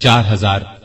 4000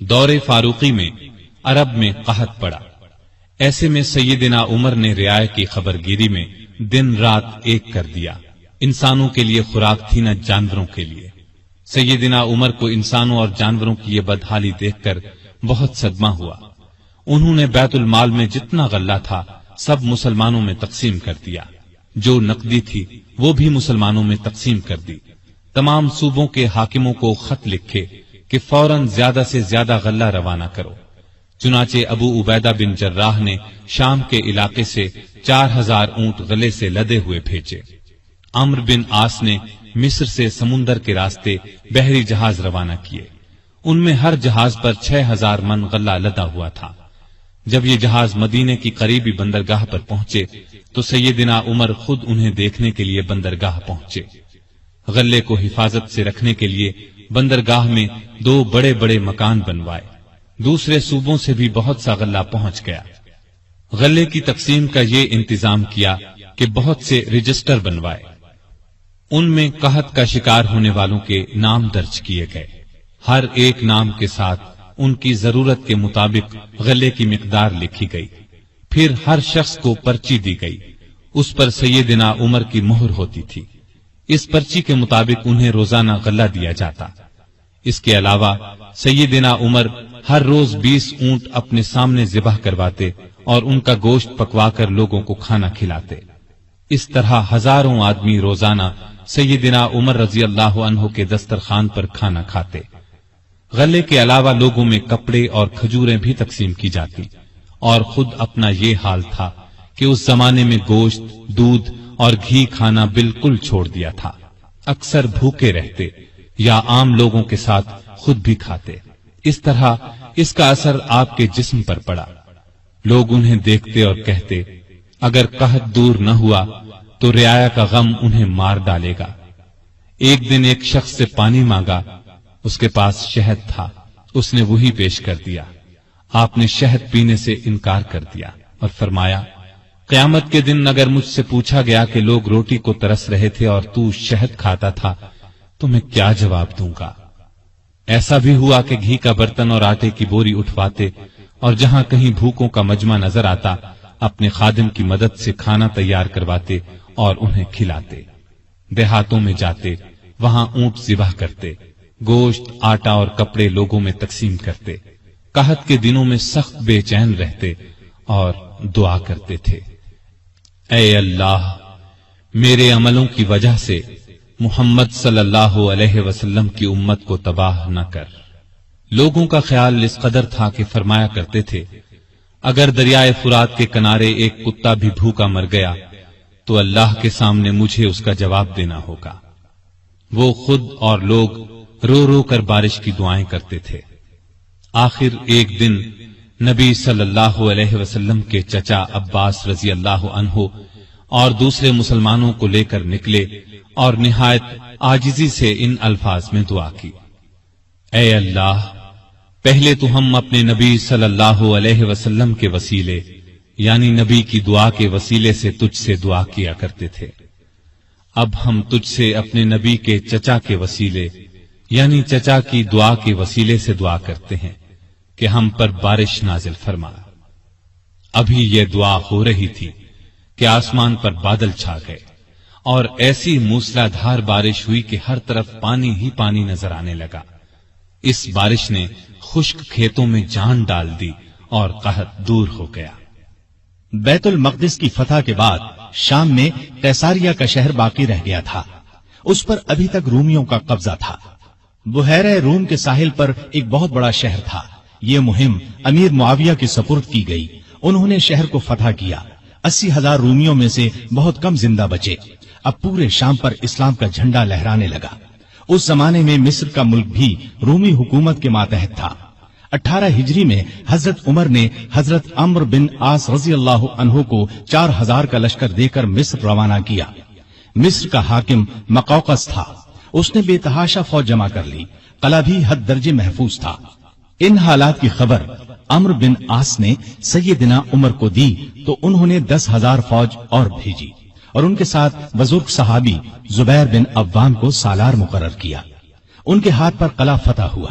دور فاروقی میں عرب میں قحط پڑا۔ ایسے میں سیدنا عمر نے رعایا کی خبرگیری میں دن رات ایک کر دیا۔ انسانوں کے لیے خوراک تھی نہ جانوروں کے لیے۔ سیدنا عمر کو انسانوں اور جانوروں کی یہ بدحالی دیکھ کر بہت صدمہ ہوا۔ انہوں نے بیت المال میں جتنا غلہ تھا سب مسلمانوں میں تقسیم کر دیا، جو نقدی تھی وہ بھی مسلمانوں میں تقسیم کر دی۔ تمام صوبوں کے حاکموں کو خط لکھے کہ فوراً زیادہ سے زیادہ غلہ روانہ کرو۔ چنانچہ ابو عبیدہ بن جراح نے شام کے علاقے سے 4000 اونٹ غلے سے لدے ہوئے بھیجے۔ عمرو بن عاص نے مصر سے سمندر کے راستے بحری جہاز روانہ کیے۔ ان میں ہر جہاز پر 6000 من غلہ لدا ہوا تھا۔ جب یہ جہاز مدینے کی قریبی بندرگاہ پر پہنچے تو سیدنا عمر خود انہیں دیکھنے کے لیے بندرگاہ پہنچے۔ غلے کو حفاظت سے رکھنے کے لیے بندرگاہ میں 2 بڑے بڑے مکان بنوائے۔ دوسرے صوبوں سے بھی بہت سا غلہ پہنچ گیا۔ غلے کی تقسیم کا یہ انتظام کیا کہ بہت سے رجسٹر بنوائے، ان میں قحط کا شکار ہونے والوں کے نام درج کیے گئے۔ ہر ایک نام کے ساتھ ان کی ضرورت کے مطابق غلے کی مقدار لکھی گئی۔ پھر ہر شخص کو پرچی دی گئی، اس پر سیدنا عمر کی مہر ہوتی تھی۔ اس پرچی کے مطابق انہیں روزانہ غلہ دیا جاتا۔ اس کے علاوہ سیدنا عمر ہر روز 20 اونٹ اپنے سامنے ذبح کرواتے اور ان کا گوشت پکوا کر لوگوں کو کھانا کھلاتے۔ اس طرح ہزاروں آدمی روزانہ سیدنا عمر رضی اللہ عنہ کے دسترخوان پر کھانا کھاتے۔ غلے کے علاوہ لوگوں میں کپڑے اور کھجوریں بھی تقسیم کی جاتی، اور خود اپنا یہ حال تھا کہ اس زمانے میں گوشت، دودھ اور گھی کھانا بالکل چھوڑ دیا تھا۔ اکثر بھوکے رہتے یا عام لوگوں کے ساتھ خود بھی کھاتے۔ اس طرح اس کا اثر آپ کے جسم پر پڑا۔ لوگ انہیں دیکھتے اور کہتے، اگر قحط دور نہ ہوا تو رعایا کا غم انہیں مار ڈالے گا۔ ایک دن ایک شخص سے پانی مانگا، اس کے پاس شہد تھا، اس نے وہی پیش کر دیا۔ آپ نے شہد پینے سے انکار کر دیا اور فرمایا، قیامت کے دن اگر مجھ سے پوچھا گیا کہ لوگ روٹی کو ترس رہے تھے اور تو شہد کھاتا تھا تو میں کیا جواب دوں گا؟ ایسا بھی ہوا کہ گھی کا برتن اور آٹے کی بوری اٹھواتے اور جہاں کہیں بھوکوں کا مجمع نظر آتا اپنے خادم کی مدد سے کھانا تیار کرواتے اور انہیں کھلاتے۔ دیہاتوں میں جاتے، وہاں اونٹ ذبح کرتے، گوشت، آٹا اور کپڑے لوگوں میں تقسیم کرتے۔ قحط کے دنوں میں سخت بے چین رہتے اور دعا کرتے تھے، اے اللہ، میرے عملوں کی وجہ سے محمد صلی اللہ علیہ وسلم کی امت کو تباہ نہ کر۔ لوگوں کا خیال اس قدر تھا کہ فرمایا کرتے تھے، اگر دریائے فرات کے کنارے ایک کتا بھی بھوکا مر گیا تو اللہ کے سامنے مجھے اس کا جواب دینا ہوگا۔ وہ خود اور لوگ رو رو کر بارش کی دعائیں کرتے تھے۔ آخر ایک دن نبی صلی اللہ علیہ وسلم کے چچا عباس رضی اللہ عنہ اور دوسرے مسلمانوں کو لے کر نکلے اور نہایت عاجزی سے ان الفاظ میں دعا کی، اے اللہ، پہلے تو ہم اپنے نبی صلی اللہ علیہ وسلم کے وسیلے یعنی نبی کی دعا کے وسیلے سے تجھ سے دعا کیا کرتے تھے، اب ہم تجھ سے اپنے نبی کے چچا کے وسیلے یعنی چچا کی دعا کے وسیلے سے دعا کرتے ہیں کہ ہم پر بارش نازل فرما۔ ابھی یہ دعا ہو رہی تھی کہ آسمان پر بادل چھا گئے اور ایسی موسلا دھار بارش ہوئی کہ ہر طرف پانی ہی پانی نظر آنے لگا۔ اس بارش نے خشک کھیتوں میں جان ڈال دی اور قحط دور ہو گیا۔ بیت المقدس کی فتح کے بعد شام میں قیصاریہ کا شہر باقی رہ گیا تھا، اس پر ابھی تک رومیوں کا قبضہ تھا۔ بحیرہ روم کے ساحل پر ایک بہت بڑا شہر تھا۔ یہ مہم امیر معاویہ کے سپرد کی گئی۔ انہوں نے شہر کو فتح کیا۔ 80,000 رومیوں میں سے بہت کم زندہ بچے۔ اب پورے شام پر اسلام کا جھنڈا لہرانے لگا۔ اس زمانے میں مصر کا ملک بھی رومی حکومت کے ماتحت تھا۔ 18 ہجری میں حضرت عمر نے حضرت عمرو بن عاص رضی اللہ عنہ کو 4000 کا لشکر دے کر مصر روانہ کیا۔ مصر کا حاکم مقوقس تھا، اس نے بے تحاشا فوج جمع کر لی، قلعہ بھی حد درجے محفوظ تھا۔ ان حالات کی خبر عمرو بن عاص نے سیدنا عمر کو دی تو انہوں نے 10,000 فوج اور بھیجی اور ان کے ساتھ بزرگ صحابی زبیر بن عوام کو سالار مقرر کیا۔ ان کے ہاتھ پر قلعہ فتح ہوا۔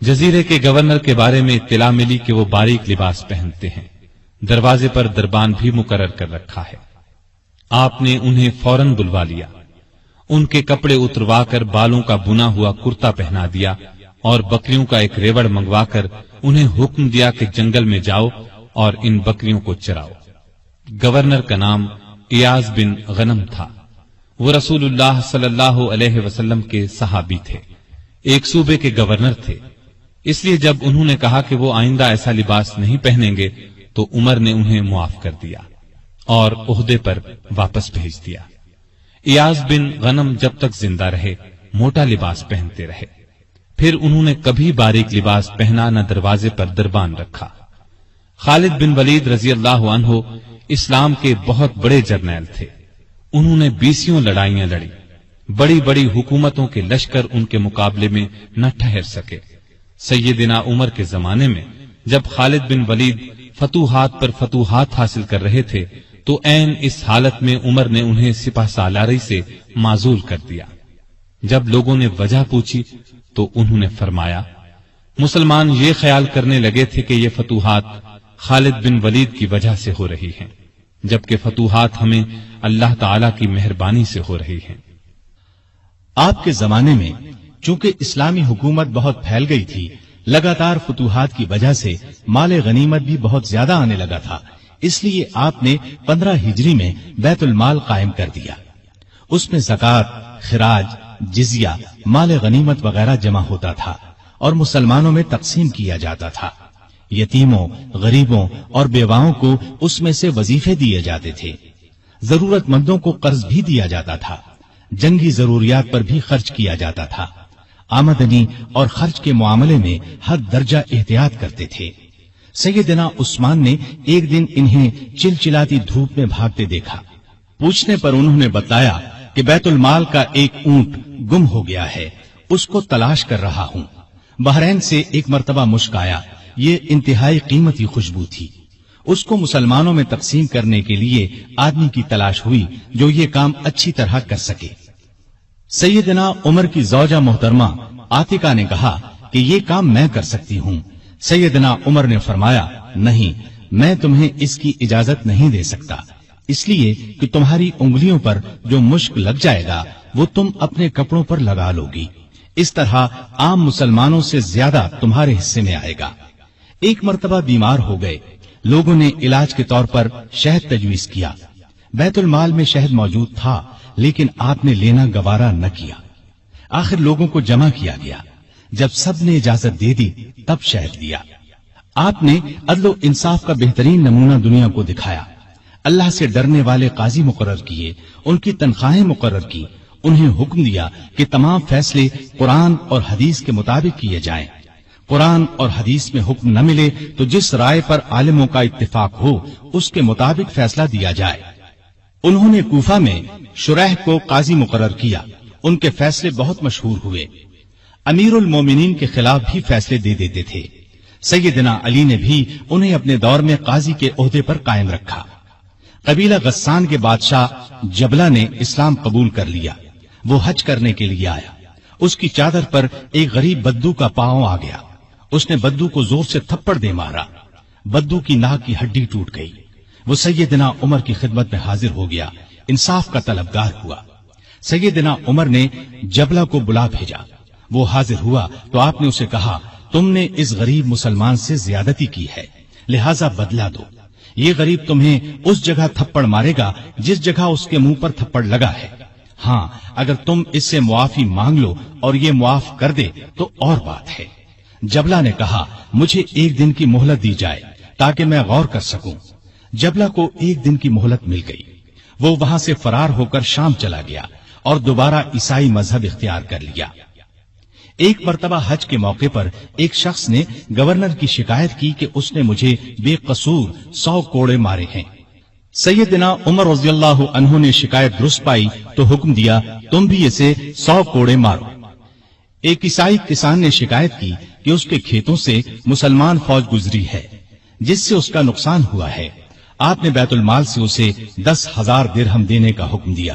جزیرے کے گورنر کے بارے میں اطلاع ملی کہ وہ باریک لباس پہنتے ہیں، دروازے پر دربان بھی مقرر کر رکھا ہے۔ آپ نے انہیں فوراً بلوا لیا، ان کے کپڑے اتروا کر بالوں کا بنا ہوا کرتا پہنا دیا اور بکریوں کا ایک ریوڑ منگوا کر انہیں حکم دیا کہ جنگل میں جاؤ اور ان بکریوں کو چراؤ۔ گورنر کا نام ایاز بن غنم تھا، وہ رسول اللہ صلی اللہ علیہ وسلم کے صحابی تھے، ایک صوبے کے گورنر تھے، اس لیے جب انہوں نے کہا کہ وہ آئندہ ایسا لباس نہیں پہنیں گے تو عمر نے انہیں معاف کر دیا اور عہدے پر واپس بھیج دیا۔ ایاز بن غنم جب تک زندہ رہے موٹا لباس پہنتے رہے، پھر انہوں نے کبھی باریک لباس پہنا نہ دروازے پر دربان رکھا۔ خالد بن ولید رضی اللہ عنہ اسلام کے بہت بڑے جرنیل تھے، انہوں نے 20 لڑائیاں لڑی، بڑی بڑی حکومتوں کے لشکر ان کے مقابلے میں نہ ٹھہر سکے۔ سیدنا عمر کے زمانے میں جب خالد بن ولید فتوحات پر فتوحات حاصل کر رہے تھے تو عین اس حالت میں عمر نے انہیں سپہ سالاری سے معزول کر دیا۔ جب لوگوں نے وجہ پوچھی تو انہوں نے فرمایا، مسلمان یہ خیال کرنے لگے تھے کہ یہ فتوحات خالد بن ولید کی وجہ سے ہو رہی ہیں، جبکہ فتوحات ہمیں اللہ تعالی کی مہربانی سے ہو رہی ہیں۔ آپ کے زمانے میں چونکہ اسلامی حکومت بہت پھیل گئی تھی، لگاتار فتوحات کی وجہ سے مال غنیمت بھی بہت زیادہ آنے لگا تھا، اس لیے آپ نے 15 ہجری میں بیت المال قائم کر دیا۔ اس میں زکوٰۃ، خراج، جزیہ، مال غنیمت وغیرہ جمع ہوتا تھا اور مسلمانوں میں تقسیم کیا جاتا تھا۔ یتیموں، غریبوں اور بیواؤں کو اس میں سے وظیفے دیے جاتے تھے، ضرورت مندوں کو قرض بھی دیا جاتا تھا، جنگی ضروریات پر بھی خرچ کیا جاتا تھا۔ آمدنی اور خرچ کے معاملے میں ہر درجہ احتیاط کرتے تھے۔ سیدنا عثمان نے ایک دن انہیں چلچلاتی دھوپ میں بھاگتے دیکھا، پوچھنے پر انہوں نے بتایا کہ بیت المال کا ایک اونٹ گم ہو گیا ہے، اس کو تلاش کر رہا ہوں۔ بحرین سے ایک مرتبہ مشک آیا، یہ انتہائی قیمتی خوشبو تھی، اس کو مسلمانوں میں تقسیم کرنے کے لیے آدمی کی تلاش ہوئی جو یہ کام اچھی طرح کر سکے۔ سیدنا عمر کی زوجہ محترمہ عاتقہ نے کہا کہ یہ کام میں کر سکتی ہوں۔ سیدنا عمر نے فرمایا، نہیں، میں تمہیں اس کی اجازت نہیں دے سکتا، اس لیے کہ تمہاری انگلیوں پر جو مشک لگ جائے گا وہ تم اپنے کپڑوں پر لگا لو گی، اس طرح عام مسلمانوں سے زیادہ تمہارے حصے میں آئے گا۔ ایک مرتبہ بیمار ہو گئے، لوگوں نے علاج کے طور پر شہد تجویز کیا۔ بیت المال میں شہد موجود تھا لیکن آپ نے لینا گوارا نہ کیا۔ آخر لوگوں کو جمع کیا گیا، جب سب نے اجازت دے دی تب شہد دیا۔ آپ نے عدل و انصاف کا بہترین نمونہ دنیا کو دکھایا، اللہ سے ڈرنے والے قاضی مقرر کیے، ان کی تنخواہیں مقرر کی، انہیں حکم دیا کہ تمام فیصلے قرآن اور حدیث کے مطابق کیے جائیں۔ قرآن اور حدیث میں حکم نہ ملے تو جس رائے پر عالموں کا اتفاق ہو اس کے مطابق فیصلہ دیا جائے۔ انہوں نے کوفہ میں شریح کو قاضی مقرر کیا، ان کے فیصلے بہت مشہور ہوئے، امیر المومنین کے خلاف بھی فیصلے دے دیتے تھے۔ سیدنا علی نے بھی انہیں اپنے دور میں قاضی کے عہدے پر قائم رکھا۔ قبیلہ غسان کے بادشاہ جبلہ نے اسلام قبول کر لیا، وہ حج کرنے کے لیے آیا، اس کی چادر پر ایک غریب بدو کا پاؤں آ گیا، اس نے بدو کو زور سے تھپڑ دے مارا، بدو کی ناک کی ہڈی ٹوٹ گئی۔ وہ سیدنا عمر کی خدمت میں حاضر ہو گیا، انصاف کا طلبگار ہوا۔ سیدنا عمر نے جبلہ کو بلا بھیجا، وہ حاضر ہوا تو آپ نے اسے کہا، تم نے اس غریب مسلمان سے زیادتی کی ہے، لہذا بدلہ دو۔ یہ غریب تمہیں اس جگہ تھپڑ مارے گا جس جگہ اس کے منہ پر تھپڑ لگا ہے، ہاں اگر تم اس سے معافی مانگ لو اور یہ معاف کر دے تو اور بات ہے۔ جبلہ نے کہا، مجھے ایک دن کی مہلت دی جائے تاکہ میں غور کر سکوں۔ جبلہ کو ایک دن کی مہلت مل گئی، وہ وہاں سے فرار ہو کر شام چلا گیا اور دوبارہ عیسائی مذہب اختیار کر لیا۔ ایک مرتبہ حج کے موقع پر ایک شخص نے گورنر کی شکایت کی کہ اس نے مجھے بے قصور 100 کوڑے مارے ہیں۔ سیدنا عمر رضی اللہ عنہ نے شکایت درست پائی تو حکم دیا، تم بھی اسے 100 کوڑے مارو۔ ایک عیسائی کسان نے شکایت کی کہ اس کے کھیتوں سے مسلمان فوج گزری ہے جس سے اس کا نقصان ہوا ہے، آپ نے بیت المال سے اسے 10,000 درہم دینے کا حکم دیا۔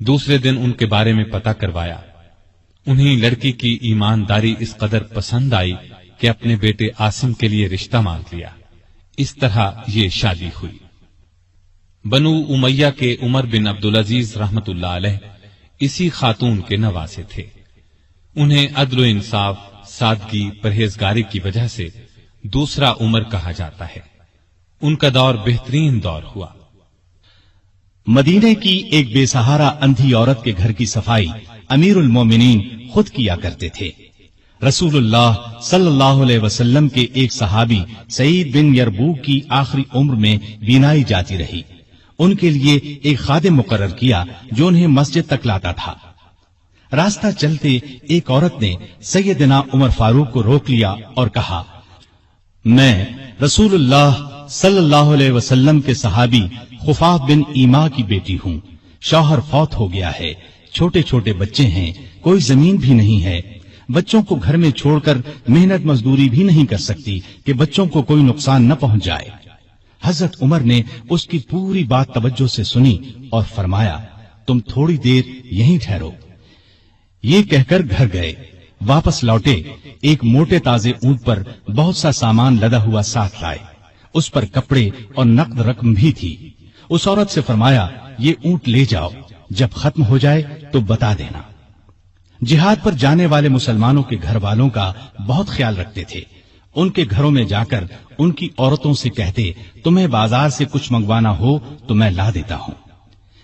دوسرے دن ان کے بارے میں پتہ کروایا. انہیں لڑکی کی ایمانداری اس قدر پسند آئی کہ اپنے بیٹے عاصم کے لیے رشتہ مانگ لیا. اس طرح یہ شادی ہوئی. بنو امیہ کے عمر بن عبدالعزیز رحمت اللہ علیہ اسی خاتون کے نواسے تھے. انہیں عدل و انصاف، سادگی، پرہیزگاری کی وجہ سے دوسرا عمر کہا جاتا ہے. ان کا دور بہترین دور ہوا. مدینے کی ایک بے سہارا اندھی عورت کے گھر کی صفائی امیر المومنین خود کیا کرتے تھے. رسول اللہ صلی اللہ علیہ وسلم کے ایک صحابی سعید بن یربوک کی آخری عمر میں بینائی جاتی رہی. ان کے لیے ایک خادم مقرر کیا جو انہیں مسجد تک لاتا تھا. راستہ چلتے ایک عورت نے سیدنا عمر فاروق کو روک لیا اور کہا، میں رسول اللہ صلی اللہ علیہ وسلم کے صحابی خفاف بن ایما کی بیٹی ہوں. شوہر فوت ہو گیا ہے، چھوٹے چھوٹے بچے ہیں، کوئی زمین بھی نہیں ہے. بچوں کو گھر میں چھوڑ کر محنت مزدوری بھی نہیں کر سکتی کہ بچوں کو کوئی نقصان نہ پہنچ جائے. حضرت عمر نے اس کی پوری بات توجہ سے سنی اور فرمایا، تم تھوڑی دیر یہیں ٹھہرو. یہ کہہ کر گھر گئے. واپس لوٹے ایک موٹے تازے اونٹ پر بہت سا سامان لدا ہوا ساتھ لائے. اس پر کپڑے اور نقد رقم بھی تھی. اس عورت سے فرمایا، یہ اونٹ لے جاؤ، جب ختم ہو جائے تو بتا دینا. جہاد پر جانے والے مسلمانوں کے گھر والوں کا بہت خیال رکھتے تھے. ان کے گھروں میں جا کر ان کی عورتوں سے کہتے، تمہیں بازار سے کچھ منگوانا ہو تو میں لا دیتا ہوں.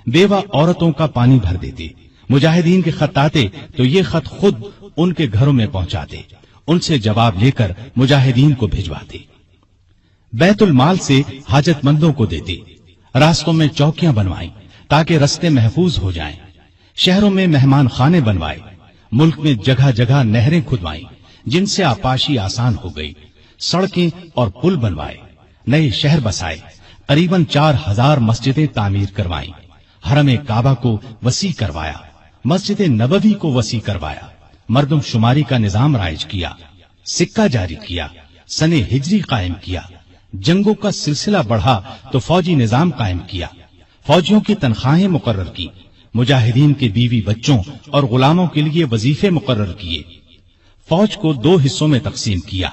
بیوہ عورتوں کا پانی بھر دیتے. مجاہدین کے خط آتے تو یہ خط خود ان کے گھروں میں پہنچاتے. ان سے جواب لے کر مجاہدین کو بھجواتے. بیت المال سے حاجت مندوں کو دیتے. راستوں میں چوکیاں بنوائیں تاکہ رستے محفوظ ہو جائیں. شہروں میں مہمان خانے بنوائے. ملک میں جگہ جگہ نہریں کھدوائیں جن سے آپاشی آسان ہو گئی. سڑکیں اور پل بنوائے. نئے شہر بسائے. قریباً 4000 مسجدیں تعمیر کروائیں. حرم کعبہ کو وسیع کروایا. مسجد نبوی کو وسیع کروایا. مردم شماری کا نظام رائج کیا. سکہ جاری کیا. سن ہجری قائم کیا. جنگوں کا سلسلہ بڑھا تو فوجی نظام قائم کیا. فوجیوں کی تنخواہیں مقرر کی. مجاہدین کے بیوی بچوں اور غلاموں کے لیے وظیفے مقرر کیے. فوج کو 2 حصوں میں تقسیم کیا.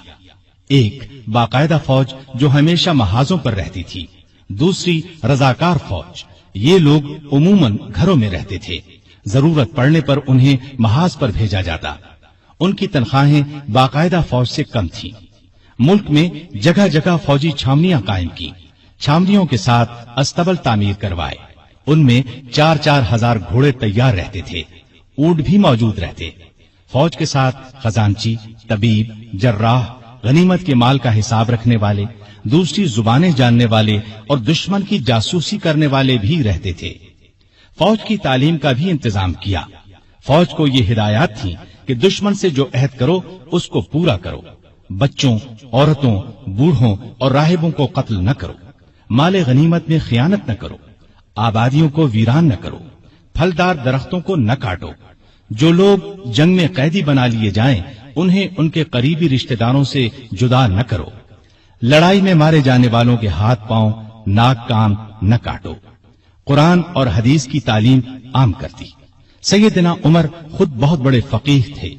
ایک باقاعدہ فوج جو ہمیشہ محاذوں پر رہتی تھی. دوسری رضاکار فوج. یہ لوگ عموماً گھروں میں رہتے تھے. ضرورت پڑنے پر انہیں محاذ پر بھیجا جاتا. ان کی تنخواہیں باقاعدہ فوج سے کم تھیں. ملک میں جگہ جگہ فوجی چھاونیاں قائم کی. چھاونیوں کے ساتھ استبل تعمیر کروائے. ان میں 4-4 ہزار گھوڑے تیار رہتے تھے. اونٹ بھی موجود رہتے. فوج کے ساتھ خزانچی، طبیب، جراح، غنیمت کے مال کا حساب رکھنے والے، دوسری زبانیں جاننے والے اور دشمن کی جاسوسی کرنے والے بھی رہتے تھے. فوج کی تعلیم کا بھی انتظام کیا. فوج کو یہ ہدایات تھیں کہ دشمن سے جو عہد کرو اس کو پورا کرو. بچوں، عورتوں، بوڑھوں اور راہبوں کو قتل نہ کرو. مال غنیمت میں خیانت نہ کرو. آبادیوں کو ویران نہ کرو. پھلدار درختوں کو نہ کاٹو. جو لوگ جنگ میں قیدی بنا لیے جائیں انہیں ان کے قریبی رشتہ داروں سے جدا نہ کرو. لڑائی میں مارے جانے والوں کے ہاتھ پاؤں، ناک کان نہ کاٹو. قرآن اور حدیث کی تعلیم عام کر دی. سیدنا عمر خود بہت بڑے فقیہ تھے.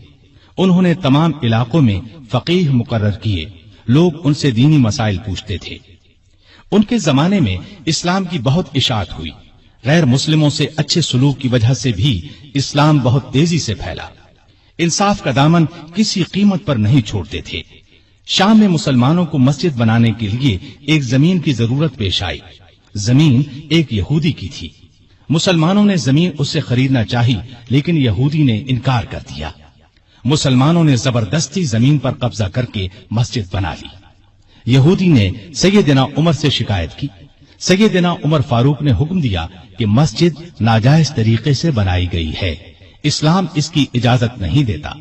انہوں نے تمام علاقوں میں فقیہ مقرر کیے. لوگ ان سے دینی مسائل پوچھتے تھے. ان کے زمانے میں اسلام کی بہت اشاعت ہوئی. غیر مسلموں سے اچھے سلوک کی وجہ سے بھی اسلام بہت تیزی سے پھیلا. انصاف کا دامن کسی قیمت پر نہیں چھوڑتے تھے. شام میں مسلمانوں کو مسجد بنانے کے لیے ایک زمین کی ضرورت پیش آئی. زمین ایک یہودی کی تھی. مسلمانوں نے زمین اس سے خریدنا چاہی لیکن یہودی نے انکار کر دیا. مسلمانوں نے زبردستی زمین پر قبضہ کر کے مسجد بنا لی. یہودی نے سیدنا عمر سے شکایت کی. سیدنا عمر فاروق نے حکم دیا کہ مسجد ناجائز طریقے سے بنائی گئی ہے. اسلام اس کی اجازت نہیں دیتا.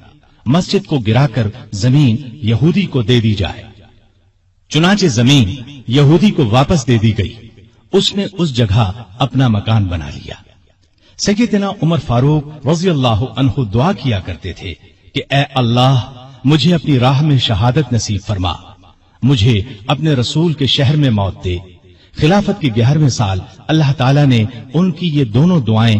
مسجد کو گرا کر زمین یہودی کو دے دی جائے. چنانچہ زمین یہودی کو واپس دے دی گئی. اس نے اس جگہ اپنا مکان بنا لیا. سیدنا عمر فاروق رضی اللہ عنہ دعا کیا کرتے تھے کہ اے اللہ مجھے اپنی راہ میں شہادت نصیب فرما. مجھے اپنے رسول کے شہر میں موت دے. خلافت کی 11ویں سال اللہ تعالیٰ نے ان کی یہ دونوں دعائیں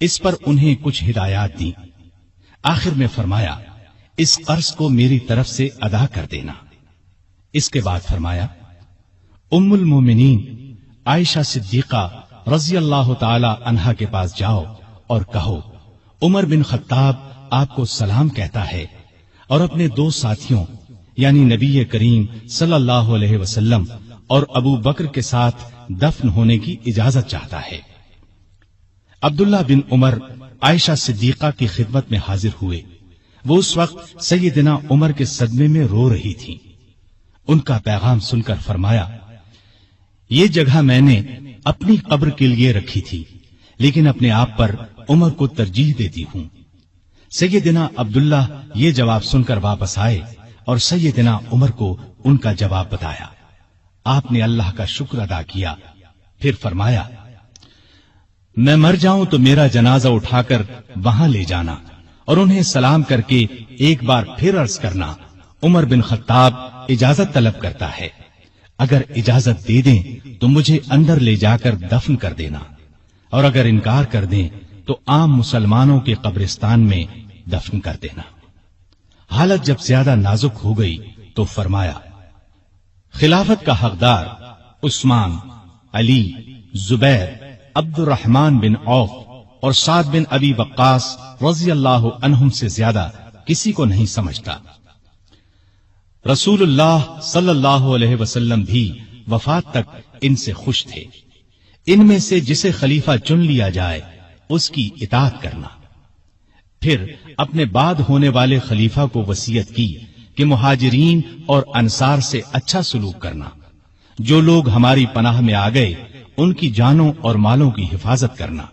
اس پر انہیں کچھ ہدایات دی. آخر میں فرمایا اس قرض کو میری طرف سے ادا کر دینا. اس کے بعد فرمایا ام المومنین عائشہ صدیقہ رضی اللہ تعالی عنہا کے پاس جاؤ اور کہو عمر بن خطاب آپ کو سلام کہتا ہے اور اپنے 2 ساتھیوں یعنی نبی کریم صلی اللہ علیہ وسلم اور ابو بکر کے ساتھ دفن ہونے کی اجازت چاہتا ہے. عبداللہ بن عمر عائشہ صدیقہ کی خدمت میں حاضر ہوئے. وہ اس وقت سیدنا عمر کے صدمے میں رو رہی تھیں. ان کا پیغام سن کر فرمایا یہ جگہ میں نے اپنی قبر کے لیے رکھی تھی لیکن اپنے آپ پر عمر کو ترجیح دیتی ہوں. سیدنا عبداللہ یہ جواب سن کر واپس آئے اور سیدنا عمر کو ان کا جواب بتایا. آپ نے اللہ کا شکر ادا کیا. پھر فرمایا میں مر جاؤں تو میرا جنازہ اٹھا کر وہاں لے جانا اور انہیں سلام کر کے ایک بار پھر عرض کرنا عمر بن خطاب اجازت طلب کرتا ہے. اگر اجازت دے دیں تو مجھے اندر لے جا کر دفن کر دینا اور اگر انکار کر دیں تو عام مسلمانوں کے قبرستان میں دفن کر دینا. حالت جب زیادہ نازک ہو گئی تو فرمایا خلافت کا حقدار عثمان، علی، زبیر، عبد الرحمن بن عوف اور سعد بن ابی وقاص رضی اللہ عنہم سے زیادہ کسی کو نہیں سمجھتا. رسول اللہ صلی اللہ علیہ وسلم بھی وفات تک ان سے خوش تھے. ان میں سے جسے خلیفہ چن لیا جائے اس کی اطاعت کرنا. پھر اپنے بعد ہونے والے خلیفہ کو وصیت کی کہ مہاجرین اور انصار سے اچھا سلوک کرنا. جو لوگ ہماری پناہ میں آ گئے ان کی جانوں اور مالوں کی حفاظت کرنا.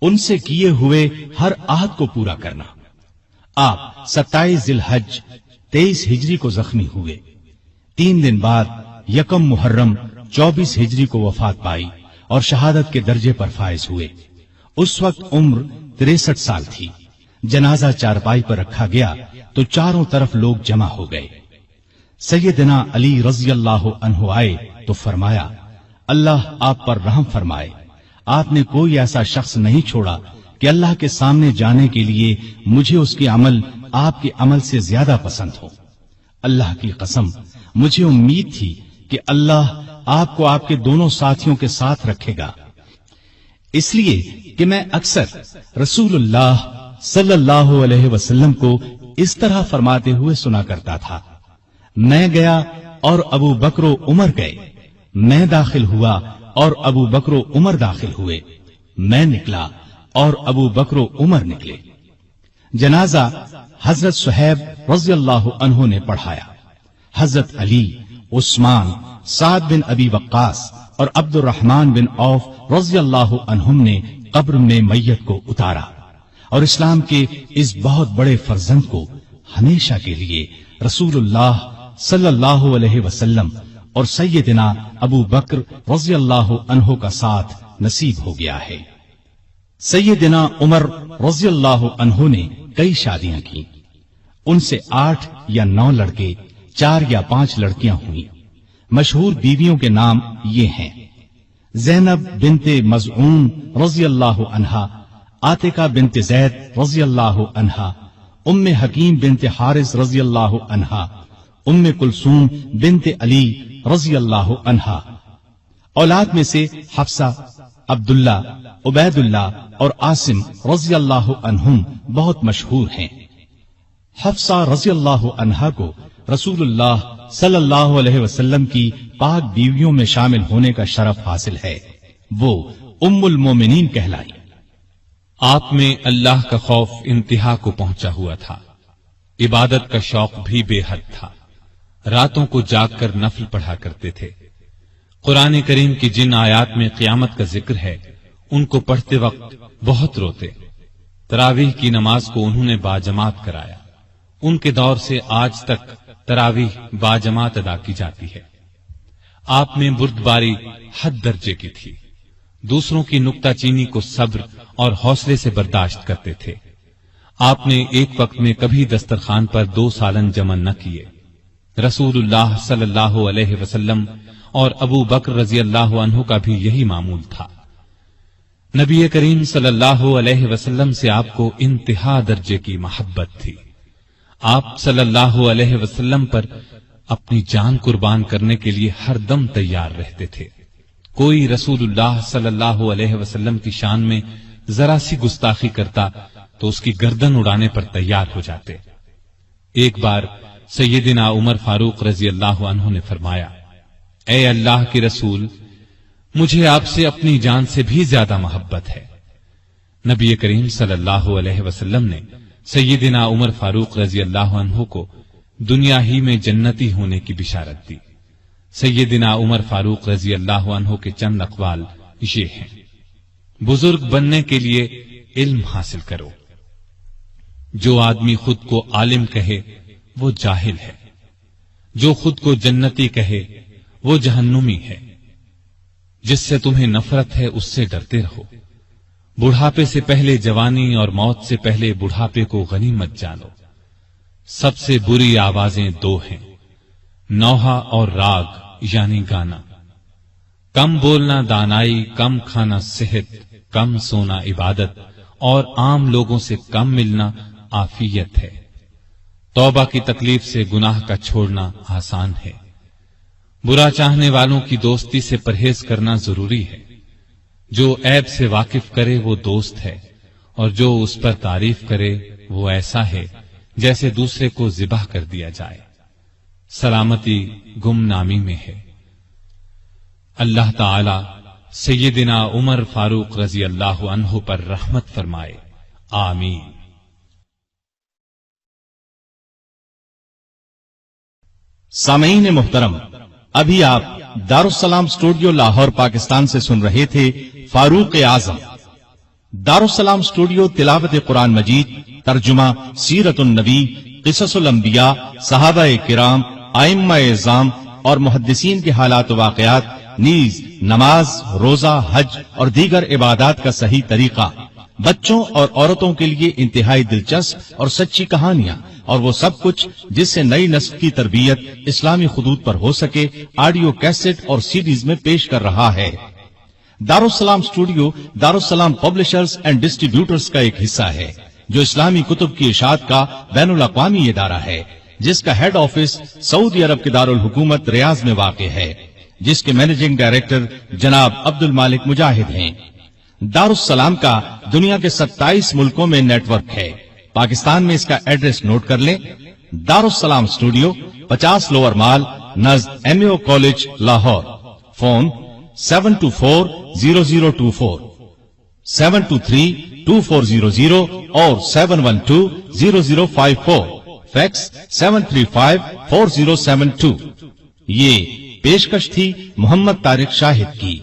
ان سے کیے ہوئے ہر عہد کو پورا کرنا. آپ 27 ذی الحج 23 ہجری کو زخمی ہوئے. 3 دن بعد یکم محرم 24 ہجری کو وفات پائی اور شہادت کے درجے پر فائز ہوئے. اس وقت عمر 63 سال تھی. جنازہ چارپائی پر رکھا گیا تو چاروں طرف لوگ جمع ہو گئے. سیدنا علی رضی اللہ عنہ آئے تو فرمایا اللہ آپ پر رحم فرمائے. آپ نے کوئی ایسا شخص نہیں چھوڑا کہ اللہ کے سامنے جانے کے لیے مجھے اس کے عمل آپ کے عمل سے زیادہ پسند ہو. اللہ کی قسم مجھے امید تھی کہ اللہ آپ کو آپ کے دونوں ساتھیوں کے ساتھ رکھے گا، اس لیے کہ میں اکثر رسول اللہ صلی اللہ علیہ وسلم کو اس طرح فرماتے ہوئے سنا کرتا تھا میں گیا اور ابو بکر و عمر گئے، میں داخل ہوا اور ابو بکر و عمر داخل ہوئے، میں نکلا اور ابو بکر و عمر نکلے. جنازہ حضرت صہیب رضی اللہ عنہ نے پڑھایا. حضرت علی، عثمان، سعد بن ابی وقاص اور عبد الرحمن بن عوف رضی اللہ عنہم نے قبر میں میت کو اتارا اور اسلام کے اس بہت بڑے فرزند کو ہمیشہ کے لیے رسول اللہ صلی اللہ علیہ وسلم اور سیدنا ابو بکر رضی اللہ عنہ کا ساتھ نصیب ہو گیا ہے. سیدنا عمر رضی اللہ عنہ نے کئی شادیاں کی. ان سے 8 یا 9 لڑکے، 4 یا 5 لڑکیاں ہوئیں. مشہور بیویوں کے نام یہ ہیں: زینب بنت مزعون رضی اللہ عنہا، عاتقہ بنت زید رضی اللہ عنہا، ام حکیم بنت حارث رضی اللہ عنہا، ام کلثوم بنت علی رضی اللہ عنہا. اولاد میں سے حفصہ، عبداللہ، عبید اللہ اور عاصم رضی اللہ عنہم بہت مشہور ہیں. حفصہ رضی اللہ عنہا کو رسول اللہ صلی اللہ علیہ وسلم کی پاک بیویوں میں شامل ہونے کا شرف حاصل ہے. وہ ام المومنین کہلائی. آپ میں اللہ کا خوف انتہا کو پہنچا ہوا تھا. عبادت کا شوق بھی بے حد تھا. راتوں کو جاگ کر نفل پڑھا کرتے تھے. قرآن کریم کی جن آیات میں قیامت کا ذکر ہے ان کو پڑھتے وقت بہت روتے. تراویح کی نماز کو انہوں نے باجماعت کرایا. ان کے دور سے آج تک تراویح باجماعت ادا کی جاتی ہے. آپ میں بردباری حد درجے کی تھی. دوسروں کی نکتہ چینی کو صبر اور حوصلے سے برداشت کرتے تھے. آپ نے ایک وقت میں کبھی دسترخوان پر 2 سالن جمع نہ کیے. رسول اللہ صلی اللہ علیہ وسلم اور ابو بکر رضی اللہ عنہ کا بھی یہی معمول تھا. نبی کریم صلی اللہ علیہ وسلم سے آپ کو انتہا درجے کی محبت تھی. آپ صلی اللہ علیہ وسلم پر اپنی جان قربان کرنے کے لیے ہر دم تیار رہتے تھے. کوئی رسول اللہ صلی اللہ علیہ وسلم کی شان میں ذرا سی گستاخی کرتا تو اس کی گردن اڑانے پر تیار ہو جاتے. ایک بار سیدنا عمر فاروق رضی اللہ عنہ نے فرمایا، اے اللہ کے رسول، مجھے آپ سے اپنی جان سے بھی زیادہ محبت ہے. نبی کریم صلی اللہ علیہ وسلم نے سیدنا عمر فاروق رضی اللہ عنہ کو دنیا ہی میں جنتی ہونے کی بشارت دی. سیدنا عمر فاروق رضی اللہ عنہ کے چند اقوال یہ ہیں: بزرگ بننے کے لیے علم حاصل کرو. جو آدمی خود کو عالم کہے وہ جاہل ہے، جو خود کو جنتی کہے وہ جہنمی ہے. جس سے تمہیں نفرت ہے اس سے ڈرتے رہو. بڑھاپے سے پہلے جوانی اور موت سے پہلے بڑھاپے کو غنیمت جانو. سب سے بری آوازیں دو ہیں، نوحہ اور راگ یعنی گانا. کم بولنا دانائی، کم کھانا صحت، کم سونا عبادت، اور عام لوگوں سے کم ملنا عافیت ہے. توبہ کی تکلیف سے گناہ کا چھوڑنا آسان ہے. برا چاہنے والوں کی دوستی سے پرہیز کرنا ضروری ہے. جو عیب سے واقف کرے وہ دوست ہے، اور جو اس پر تعریف کرے وہ ایسا ہے جیسے دوسرے کو ذبح کر دیا جائے. سلامتی گمنامی میں ہے. اللہ تعالی سیدنا عمر فاروق رضی اللہ عنہ پر رحمت فرمائے. آمین. سامعین محترم، ابھی آپ دارالسلام اسٹوڈیو لاہور پاکستان سے سن رہے تھے فاروق اعظم. دارالسلام اسٹوڈیو تلاوت قرآن مجید، ترجمہ سیرت النبی، قصص الانبیاء، صحابہ کرام، ائمہ اعظام اور محدثین کے حالات و واقعات، نیز نماز، روزہ، حج اور دیگر عبادات کا صحیح طریقہ، بچوں اور عورتوں کے لیے انتہائی دلچسپ اور سچی کہانیاں، اور وہ سب کچھ جس سے نئی نسل کی تربیت اسلامی خطوط پر ہو سکے، آڈیو کیسٹ اور سیڈیز میں پیش کر رہا ہے. دارالسلام اسٹوڈیو دارالسلام پبلشرز اینڈ ڈسٹریبیوٹرز کا ایک حصہ ہے، جو اسلامی کتب کی اشاعت کا بین الاقوامی ادارہ ہے، جس کا ہیڈ آفس سعودی عرب کے دارالحکومت ریاض میں واقع ہے، جس کے مینیجنگ ڈائریکٹر جناب عبد المالک مجاہد ہیں. دارالسلام کا دنیا کے 27 ملکوں میں نیٹ ورک ہے. پاکستان میں اس کا ایڈریس نوٹ کر لیں: دارالسلام اسٹوڈیو، 50 لوور مال، نزد MAO کالج، لاہور. فون 7240024، 7232400 اور 7120054. فیکس 7354072. یہ پیشکش تھی محمد طارق شاہد کی.